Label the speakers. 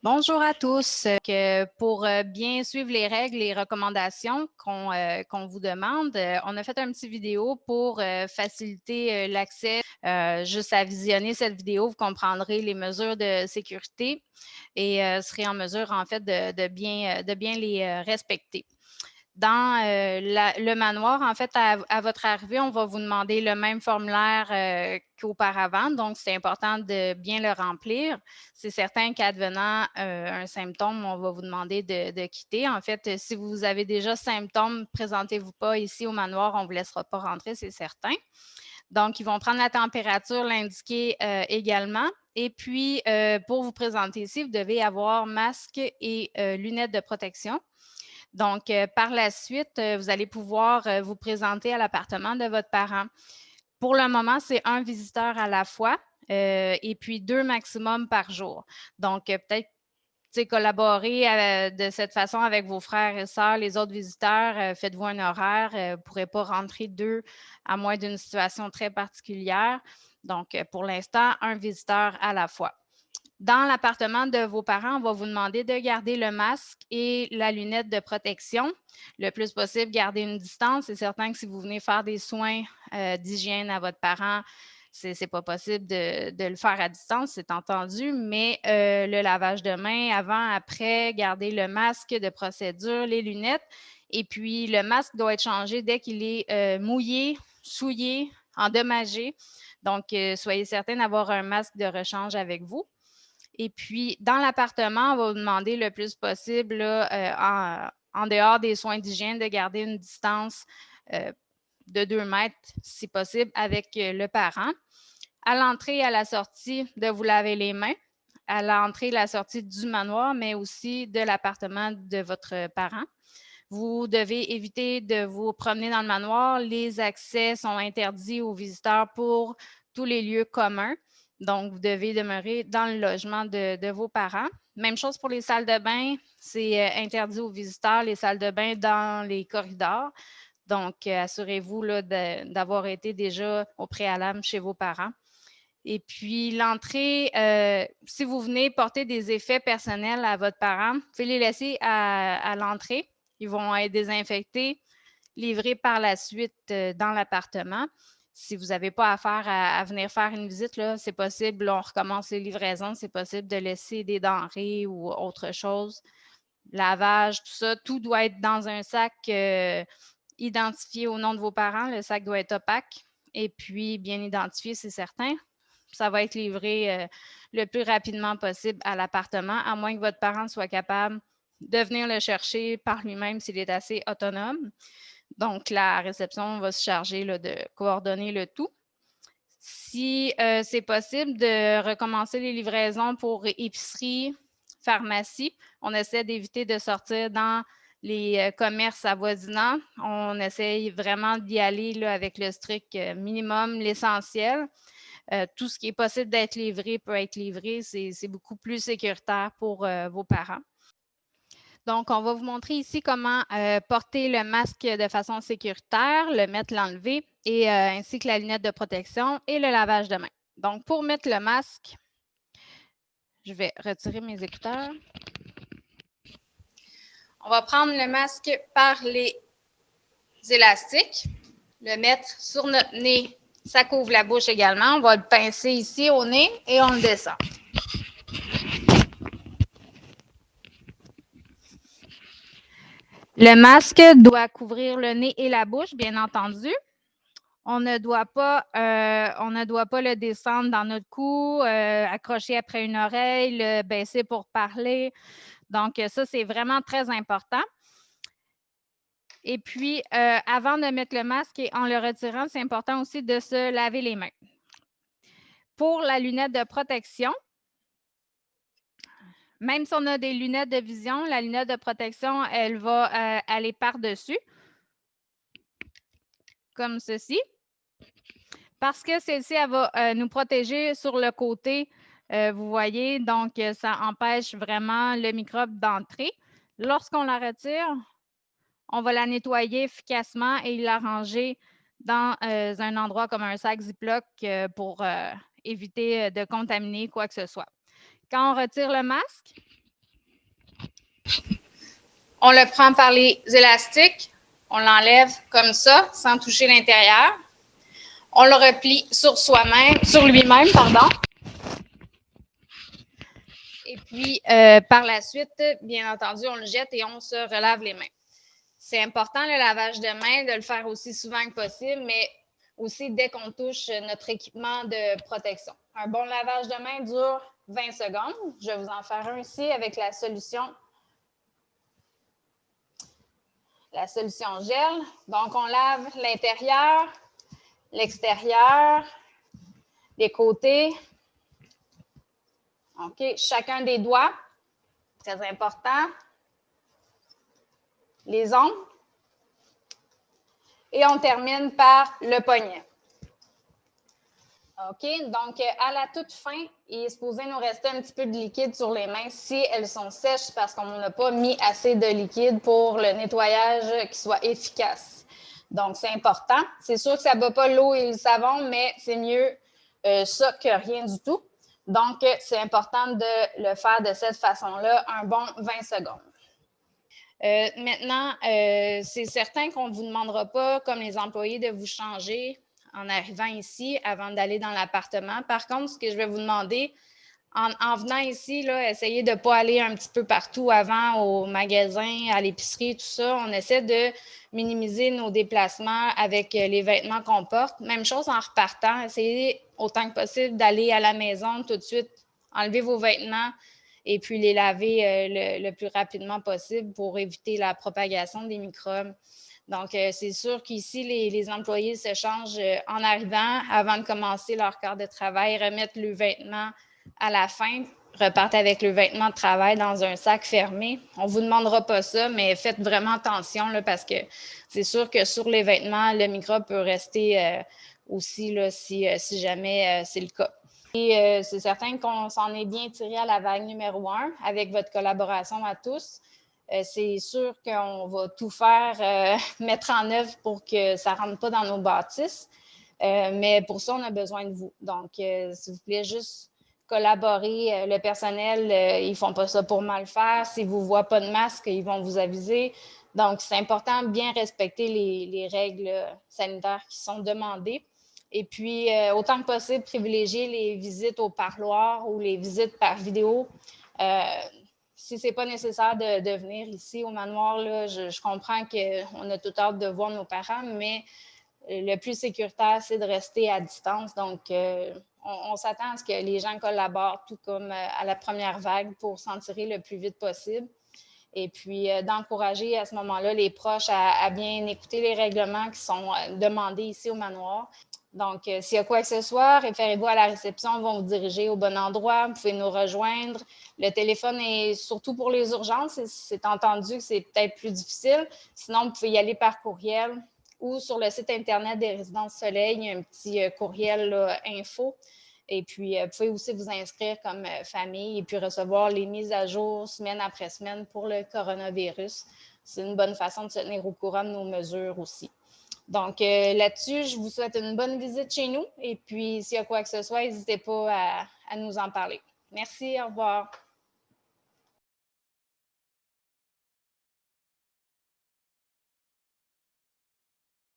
Speaker 1: Bonjour à tous. Pour bien suivre les règles et recommandations qu'on vous demande, on a fait un petit vidéo pour faciliter l'accès. Juste à visionner cette vidéo, vous comprendrez les mesures de sécurité et serez en mesure, en fait, de bien les respecter. Dans le manoir, en fait, à votre arrivée, on va vous demander le même formulaire qu'auparavant. Donc, c'est important de bien le remplir. C'est certain qu'advenant un symptôme, on va vous demander de quitter. En fait, si vous avez déjà symptômes, présentez-vous pas ici au manoir, on ne vous laissera pas rentrer, c'est certain. Donc, ils vont prendre la température, l'indiquer également. Et puis, pour vous présenter ici, vous devez avoir masque et lunettes de protection. Donc, par la suite, vous allez pouvoir vous présenter à l'appartement de votre parent. Pour le moment, c'est un visiteur à la fois et puis 2 maximum par jour. Donc, peut-être collaborer de cette façon avec vos frères et sœurs, les autres visiteurs, faites-vous un horaire. Vous ne pourrez pas rentrer 2 à moins d'une situation très particulière. Donc, pour l'instant, un visiteur à la fois. Dans l'appartement de vos parents, on va vous demander de garder le masque et la lunette de protection. Le plus possible, garder une distance. C'est certain que si vous venez faire des soins d'hygiène à votre parent, ce n'est pas possible de le faire à distance, c'est entendu, mais le lavage de main avant, après, garder le masque de procédure, les lunettes. Et puis, le masque doit être changé dès qu'il est mouillé, souillé, endommagé. Donc, soyez certain d'avoir un masque de rechange avec vous. Et puis, dans l'appartement, on va vous demander le plus possible, là, en dehors des soins d'hygiène, de garder une distance de 2 mètres, si possible, avec le parent. À l'entrée et à la sortie, de vous laver les mains. À l'entrée et la sortie du manoir, mais aussi de l'appartement de votre parent. Vous devez éviter de vous promener dans le manoir. Les accès sont interdits aux visiteurs pour tous les lieux communs. Donc, vous devez demeurer dans le logement de vos parents. Même chose pour les salles de bain. C'est interdit aux visiteurs, les salles de bain dans les corridors. Donc, assurez-vous là, d'avoir été déjà au préalable chez vos parents. Et puis, l'entrée, si vous venez porter des effets personnels à votre parent, vous pouvez les laisser à l'entrée. Ils vont être désinfectés, livrés par la suite dans l'appartement. Si vous n'avez pas affaire à venir faire une visite, là, c'est possible, là, on recommence les livraisons, c'est possible de laisser des denrées ou autre chose. Lavage, tout ça, tout doit être dans un sac identifié au nom de vos parents. Le sac doit être opaque et puis bien identifié, c'est certain. Ça va être livré le plus rapidement possible à l'appartement, à moins que votre parent soit capable de venir le chercher par lui-même s'il est assez autonome. Donc, la réception va se charger là, de coordonner le tout. Si c'est possible de recommencer les livraisons pour épicerie, pharmacie, on essaie d'éviter de sortir dans les commerces avoisinants. On essaye vraiment d'y aller là, avec le strict minimum, l'essentiel. Tout ce qui est possible d'être livré peut être livré. C'est beaucoup plus sécuritaire pour vos parents. Donc, on va vous montrer ici comment porter le masque de façon sécuritaire, le mettre, l'enlever, et ainsi que la lunette de protection et le lavage de main. Donc, pour mettre le masque, je vais retirer mes écouteurs. On va prendre le masque par les élastiques, le mettre sur notre nez. Ça couvre la bouche également. On va le pincer ici au nez et on le descend. Le masque doit couvrir le nez et la bouche, bien entendu. On ne doit pas le descendre dans notre cou, accrocher après une oreille, le baisser pour parler. Donc, ça, c'est vraiment très important. Et puis, avant de mettre le masque et en le retirant, c'est important aussi de se laver les mains. Pour la lunette de protection, même si on a des lunettes de vision, la lunette de protection, elle va aller par-dessus, comme ceci. Parce que celle-ci, elle va nous protéger sur le côté, vous voyez, donc ça empêche vraiment le microbe d'entrer. Lorsqu'on la retire, on va la nettoyer efficacement et la ranger dans un endroit comme un sac Ziploc pour éviter de contaminer quoi que ce soit. Quand on retire le masque, On le prend par les élastiques, on l'enlève comme ça, sans toucher l'intérieur. On le replie sur soi-même, sur lui-même, pardon. Et puis, par la suite, bien entendu, on le jette et on se relave les mains. C'est important, le lavage de mains, de le faire aussi souvent que possible, mais aussi dès qu'on touche notre équipement de protection. Un bon lavage de mains dure 20 secondes. Je vais vous en faire un ici avec la solution gel. Donc, on lave l'intérieur, l'extérieur, les côtés. OK, chacun des doigts, très important. Les ongles. Et on termine par le poignet. OK, donc à la toute fin, il est supposé nous rester un petit peu de liquide sur les mains si elles sont sèches parce qu'on n'a pas mis assez de liquide pour le nettoyage qui soit efficace. Donc, c'est important. C'est sûr que ça ne bat pas l'eau et le savon, mais c'est mieux ça que rien du tout. Donc, c'est important de le faire de cette façon-là, un bon 20 secondes. Maintenant, c'est certain qu'on ne vous demandera pas, comme les employés, de vous changer en arrivant ici avant d'aller dans l'appartement. Par contre, ce que je vais vous demander, en venant ici, là, essayez de ne pas aller un petit peu partout avant au magasin, à l'épicerie, tout ça. On essaie de minimiser nos déplacements avec les vêtements qu'on porte. Même chose en repartant, essayez autant que possible d'aller à la maison tout de suite, enlever vos vêtements et puis les laver le plus rapidement possible pour éviter la propagation des microbes. Donc, c'est sûr qu'ici, les employés se changent en arrivant avant de commencer leur quart de travail, remettent le vêtement à la fin, repartent avec le vêtement de travail dans un sac fermé. On ne vous demandera pas ça, mais faites vraiment attention là, parce que c'est sûr que sur les vêtements, le microbe peut rester aussi là, si jamais c'est le cas. Et c'est certain qu'on s'en est bien tiré à la vague numéro 1 avec votre collaboration à tous. C'est sûr qu'on va tout faire, mettre en œuvre pour que ça ne rentre pas dans nos bâtisses. Mais pour ça, on a besoin de vous. Donc, s'il vous plaît, juste collaborer. Le personnel, ils ne font pas ça pour mal faire. S'ils ne vous voient pas de masque, ils vont vous aviser. Donc, c'est important de bien respecter les règles sanitaires qui sont demandées. Et puis, autant que possible, privilégier les visites au parloir ou les visites par vidéo. Si ce n'est pas nécessaire de venir ici au manoir, là, je comprends qu'on a tout hâte de voir nos parents, mais le plus sécuritaire, c'est de rester à distance. Donc, on s'attend à ce que les gens collaborent, tout comme à la première vague, pour s'en tirer le plus vite possible. Et puis, d'encourager à ce moment-là les proches à bien écouter les règlements qui sont demandés ici au manoir. Donc, s'il y a quoi que ce soit, référez-vous à la réception, ils vont vous diriger au bon endroit. Vous pouvez nous rejoindre. Le téléphone est surtout pour les urgences. C'est entendu que c'est peut-être plus difficile. Sinon, vous pouvez y aller par courriel ou sur le site Internet des Résidences Soleil. Il y a un petit courriel là, info. Et puis, vous pouvez aussi vous inscrire comme famille et puis recevoir les mises à jour semaine après semaine pour le coronavirus. C'est une bonne façon de se tenir au courant de nos mesures aussi. Donc, là-dessus, je vous souhaite une bonne visite chez nous. Et puis, s'il y a quoi que ce soit, n'hésitez pas à nous en parler. Merci, au revoir.